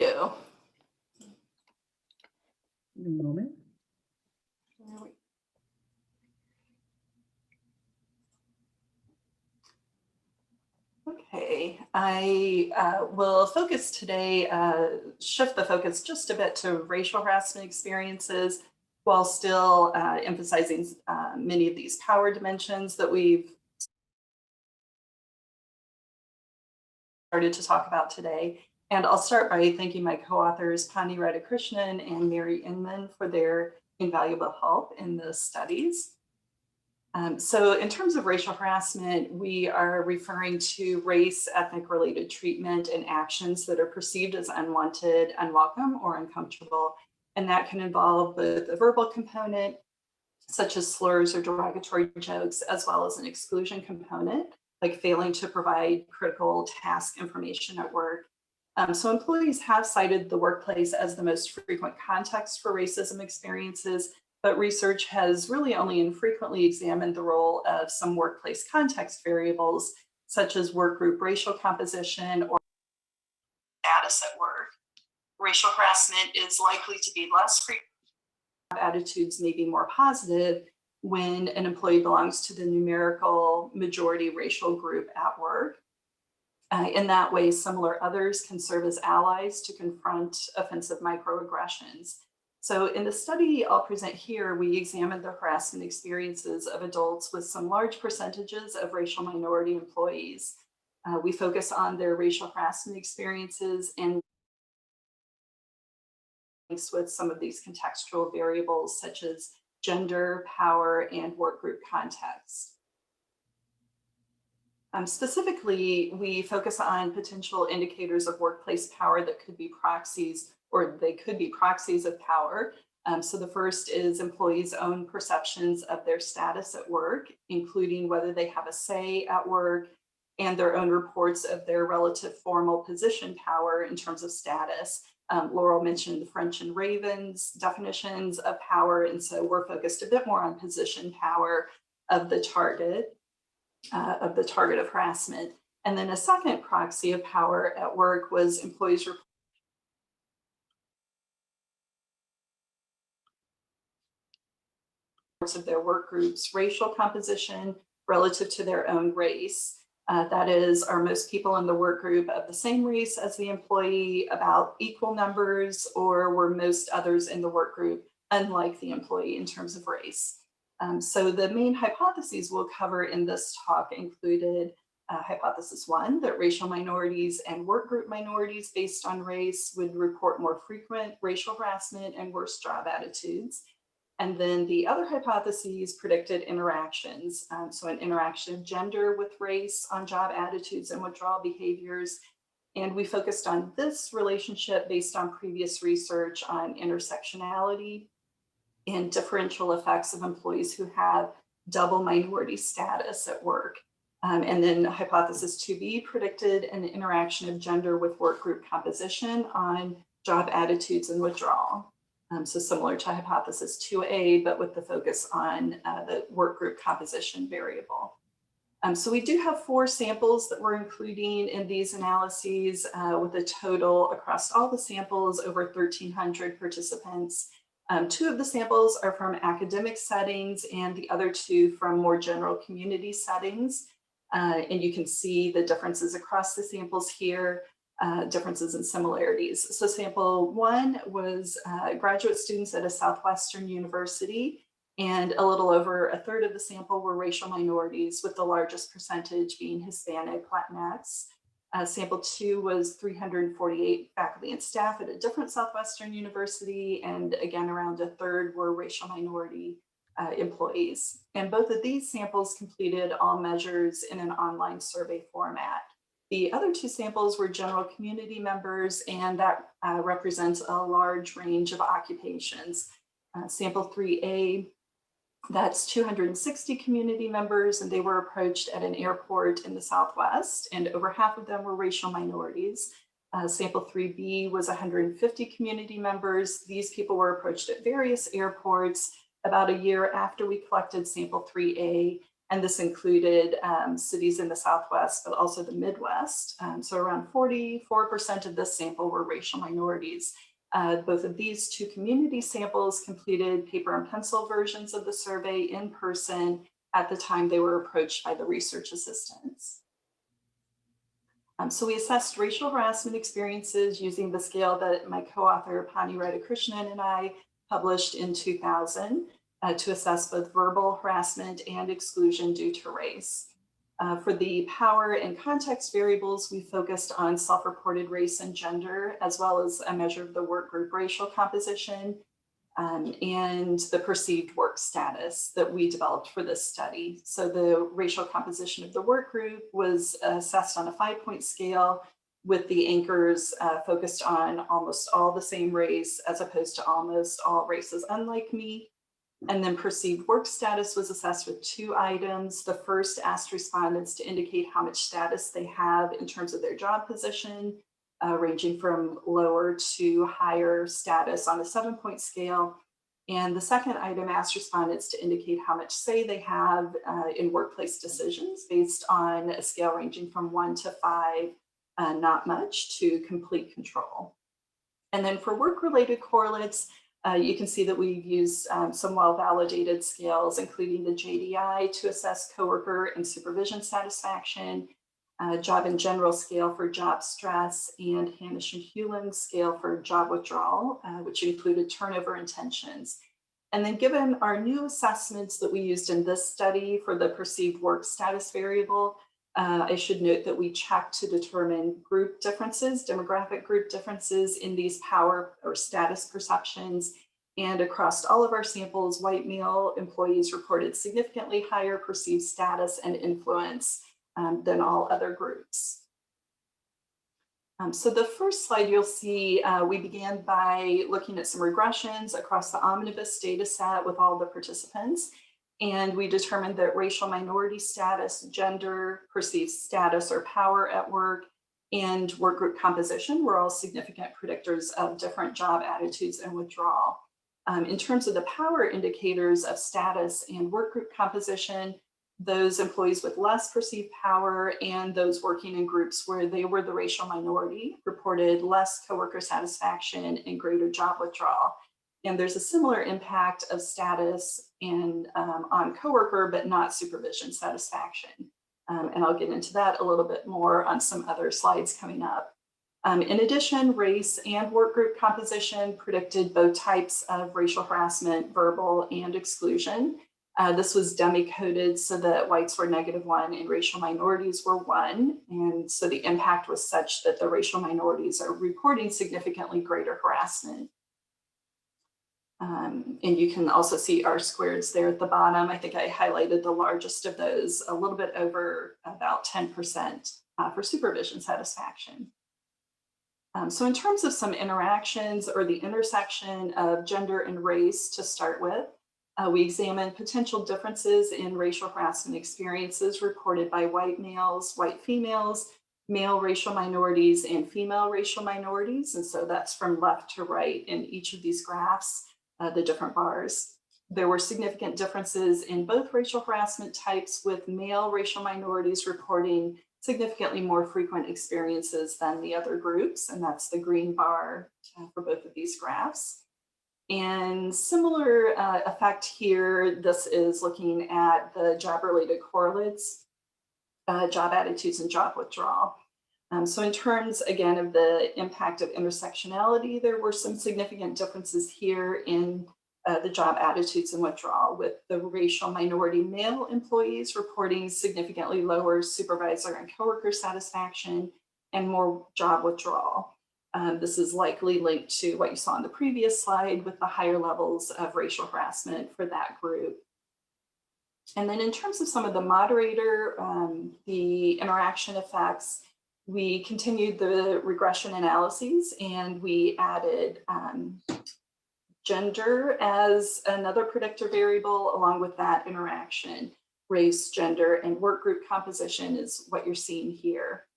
you. A moment. Okay, I will focus today, shift the focus just a bit to racial harassment experiences while still emphasizing many of these power dimensions that we've started to talk about today. And I'll start by thanking my co-authors, Pani Radhakrishnan and Mary Inman, for their invaluable help in the studies. So in terms of racial harassment, we are referring to race, ethnic related treatment and actions that are perceived as unwanted, unwelcome, or uncomfortable. And that can involve both a verbal component, such as slurs or derogatory jokes, as well as an exclusion component, like failing to provide critical task information at work. So employees have cited the workplace as the most frequent context for racism experiences, but research has really only infrequently examined the role of some workplace context variables, such as work group racial composition or status at work. Racial harassment is likely to be less frequent. Attitudes may be more positive when an employee belongs to the numerical majority racial group at work. In that way, similar others can serve as allies to confront offensive microaggressions. So in the study I'll present here, we examined the harassment experiences of adults with some large percentages of racial minority employees. We focus on their racial harassment experiences and with some of these contextual variables such as gender, power, and work group context. Specifically, we focus on potential indicators of workplace power that could be proxies, or they could be proxies of power. So the first is employees' own perceptions of their status at work, including whether they have a say at work, and their own reports of their relative formal position power in terms of status. Laurel mentioned the French and Raven's definitions of power, and so we're focused a bit more on position power of the target of harassment. And then a second proxy of power at work was employees' reports of their work group's racial composition relative to their own race. That is, are most people in the work group of the same race as the employee, about equal numbers, or were most others in the work group unlike the employee in terms of race? So the main hypotheses we'll cover in this talk included hypothesis 1, that racial minorities and work group minorities based on race would report more frequent racial harassment and worse job attitudes. And then the other hypotheses predicted interactions. So an interaction of gender with race on job attitudes and withdrawal behaviors. And we focused on this relationship based on previous research on intersectionality and differential effects of employees who have double minority status at work. And then hypothesis 2B predicted an interaction of gender with work group composition on job attitudes and withdrawal. So similar to hypothesis 2A, but with the focus on the work group composition variable. So we do have 4 samples that we're including in these analyses with a total across all the samples over 1,300 participants. 2 of the samples are from academic settings and the other 2 from more general community settings. And you can see the differences across the samples here, differences and similarities. So sample 1 was graduate students at a Southwestern university, and a little over a third of the sample were racial minorities, with the largest percentage being Hispanic, Latinx. Sample 2 was 348 faculty and staff at a different Southwestern university, and again, around a third were racial minority employees. And both of these samples completed all measures in an online survey format. The other 2 samples were general community members, and that represents a large range of occupations. Sample 3A, that's 260 community members, and they were approached at an airport in the Southwest, and over half of them were racial minorities. Sample 3B was 150 community members. These people were approached at various airports about a year after we collected sample 3A, And this included cities in the Southwest, but also the Midwest. So around 44% of this sample were racial minorities. Both of these two community samples completed paper and pencil versions of the survey in person at the time they were approached by the research assistants. So we assessed racial harassment experiences using the scale that my co-author Pani Radhakrishnan and I published in 2000 to assess both verbal harassment and exclusion due to race. For the power and context variables, we focused on self-reported race and gender, as well as a measure of the work group racial composition and the perceived work status that we developed for this study. So the racial composition of the work group was assessed on a 5-point scale, with the anchors focused on almost all the same race as opposed to almost all races unlike me. And then perceived work status was assessed with 2 items. The first asked respondents to indicate how much status they have in terms of their job position, ranging from lower to higher status on a 7-point scale. And the second item asked respondents to indicate how much say they have in workplace decisions based on a scale ranging from 1 to 5, not much, to complete control. And then for work-related correlates, you can see that we've used some well-validated scales, including the JDI to assess coworker and supervision satisfaction, job in general scale for job stress, and Hanisch and Hewland scale for job withdrawal, which included turnover intentions. And then given our new assessments that we used in this study for the perceived work status variable, I should note that we checked to determine group differences, demographic group differences in these power or status perceptions. And across all of our samples, white male employees reported significantly higher perceived status and influence than all other groups. So the first slide you'll see, we began by looking at some regressions across the omnibus data set with all the participants. And we determined that racial minority status, gender, perceived status or power at work, and work group composition were all significant predictors of different job attitudes and withdrawal. In terms of the power indicators of status and work group composition, those employees with less perceived power and those working in groups where they were the racial minority reported less coworker satisfaction and greater job withdrawal. And there's a similar impact of status and on coworker, but not supervision satisfaction. And I'll get into that a little bit more on some other slides coming up. In addition, race and work group composition predicted both types of racial harassment, verbal and exclusion. This was demi-coded so that whites were -1 and racial minorities were 1. And so the impact was such that the racial minorities are reporting significantly greater harassment. And you can also see R squareds there at the bottom. I think I highlighted the largest of those, a little bit over about 10% for supervision satisfaction. So in terms of some interactions or the intersection of gender and race to start with, we examined potential differences in racial harassment experiences reported by white males, white females, male racial minorities, and female racial minorities. And so that's from left to right in each of these graphs. The different bars. There were significant differences in both racial harassment types, with male racial minorities reporting significantly more frequent experiences than the other groups, and that's the green bar for both of these graphs. And similar effect here, this is looking at the job-related correlates, job attitudes and job withdrawal. So in terms, again, of the impact of intersectionality, there were some significant differences here in the job attitudes and withdrawal, with the racial minority male employees reporting significantly lower supervisor and coworker satisfaction and more job withdrawal. This is likely linked to what you saw on the previous slide with the higher levels of racial harassment for that group. And then in terms of some of the moderator, the interaction effects, we continued the regression analyses and we added gender as another predictor variable along with that interaction. Race, gender, and work group composition is what you're seeing here.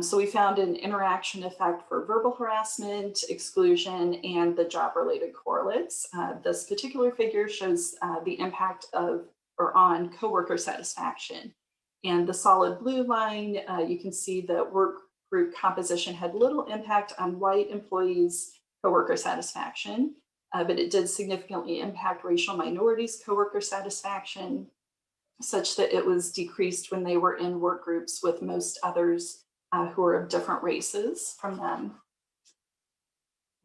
So we found an interaction effect for verbal harassment, exclusion, and the job-related correlates. This particular figure shows the impact of or on coworker satisfaction. And the solid blue line, you can see that work group composition had little impact on white employees' coworker satisfaction, but it did significantly impact racial minorities' coworker satisfaction, such that it was decreased when they were in work groups with most others who are of different races from them.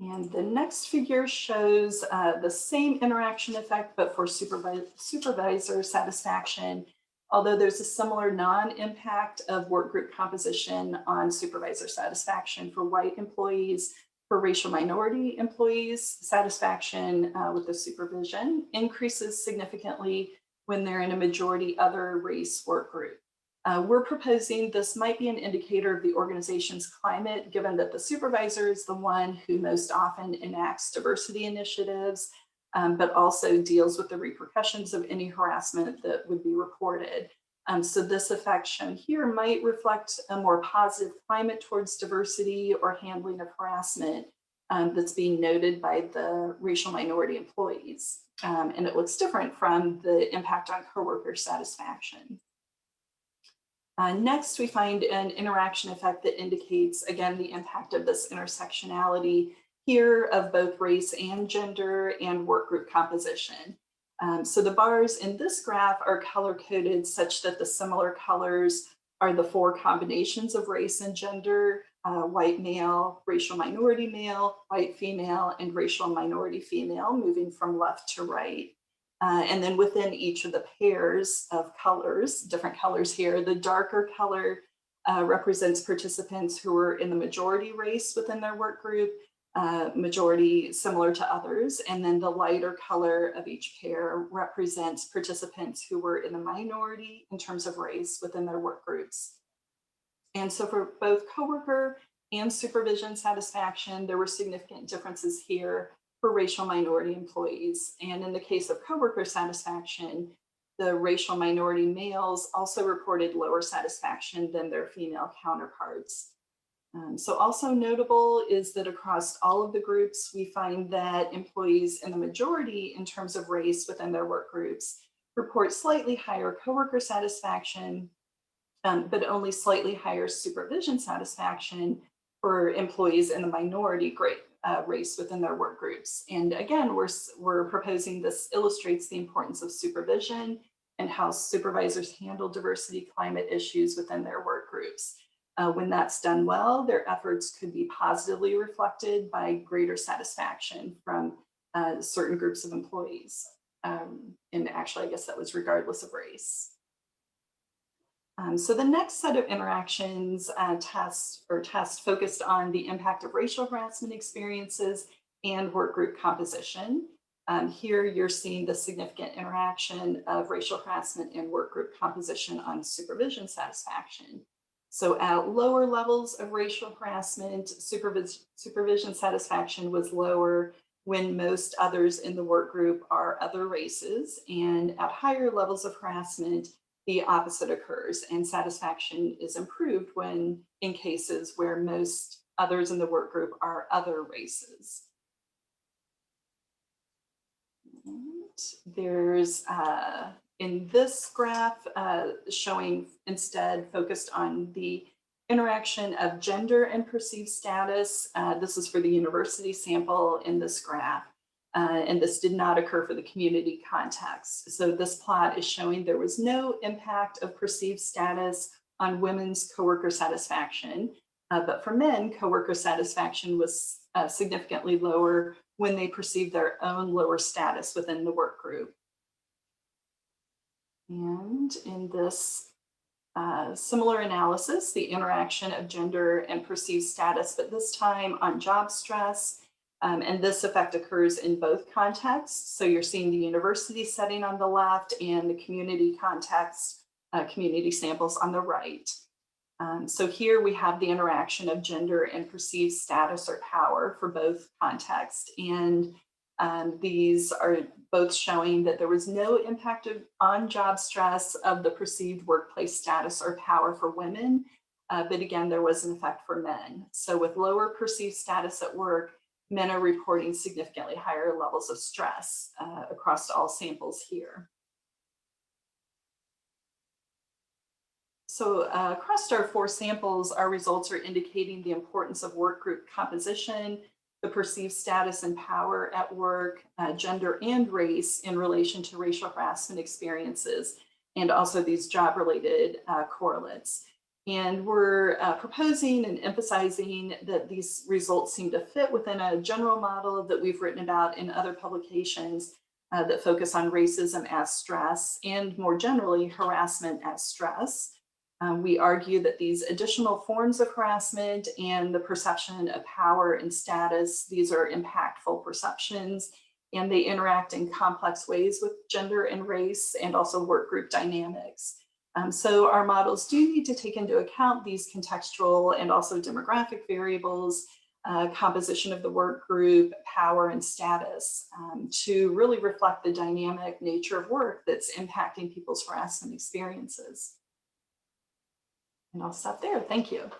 And the next figure shows the same interaction effect, but for supervisor satisfaction, although there's a similar non-impact of work group composition on supervisor satisfaction for white employees. For racial minority employees, satisfaction with the supervision increases significantly when they're in a majority other race work group. We're proposing this might be an indicator of the organization's climate, given that the supervisor is the one who most often enacts diversity initiatives, but also deals with the repercussions of any harassment that would be reported. So this effect shown here might reflect a more positive climate towards diversity or handling of harassment that's being noted by the racial minority employees. And it looks different from the impact on coworker satisfaction. Next, we find an interaction effect that indicates, again, the impact of this intersectionality here of both race and gender and work group composition. So the bars in this graph are color-coded such that the similar colors are the four combinations of race and gender: white male, racial minority male, white female, and racial minority female, moving from left to right. And then within each of the pairs of colors, different colors here, the darker color represents participants who are in the majority race within their work group, majority similar to others. And then the lighter color of each pair represents participants who were in the minority in terms of race within their work groups. And so for both coworker and supervision satisfaction, there were significant differences here for racial minority employees. And in the case of coworker satisfaction, the racial minority males also reported lower satisfaction than their female counterparts. So also notable is that across all of the groups, we find that employees in the majority in terms of race within their work groups report slightly higher coworker satisfaction, but only slightly higher supervision satisfaction for employees in the minority race within their work groups. And again, we're proposing this illustrates the importance of supervision and how supervisors handle diversity climate issues within their work groups. When that's done well, their efforts could be positively reflected by greater satisfaction from certain groups of employees. And actually, I guess that was regardless of race. So the next set of interactions test focused on the impact of racial harassment experiences and work group composition. Here you're seeing the significant interaction of racial harassment and work group composition on supervision satisfaction. So at lower levels of racial harassment, supervision satisfaction was lower when most others in the work group are other races, and at higher levels of harassment, the opposite occurs, and satisfaction is improved when in cases where most others in the work group are other races. And there's, in this graph, showing instead focused on the interaction of gender and perceived status. This is for the university sample in this graph. And this did not occur for the community context. So this plot is showing there was no impact of perceived status on women's coworker satisfaction, but for men, coworker satisfaction was significantly lower when they perceived their own lower status within the work group. And in this similar analysis, the interaction of gender and perceived status, but this time on job stress. And this effect occurs in both contexts. So you're seeing the university setting on the left and the community context, community samples on the right. So here we have the interaction of gender and perceived status or power for both contexts. And these are both showing that there was no impact on job stress of the perceived workplace status or power for women. But again, there was an effect for men. So with lower perceived status at work, men are reporting significantly higher levels of stress across all samples here. So across our 4 samples, our results are indicating the importance of work group composition, the perceived status and power at work, gender and race in relation to racial harassment experiences, and also these job-related correlates. And we're proposing and emphasizing that these results seem to fit within a general model that we've written about in other publications that focus on racism as stress and more generally harassment as stress. We argue that these additional forms of harassment and the perception of power and status, these are impactful perceptions, and they interact in complex ways with gender and race and also work group dynamics. So our models do need to take into account these contextual and also demographic variables, composition of the work group, power and status, to really reflect the dynamic nature of work that's impacting people's harassment experiences. And I'll stop there. Thank you.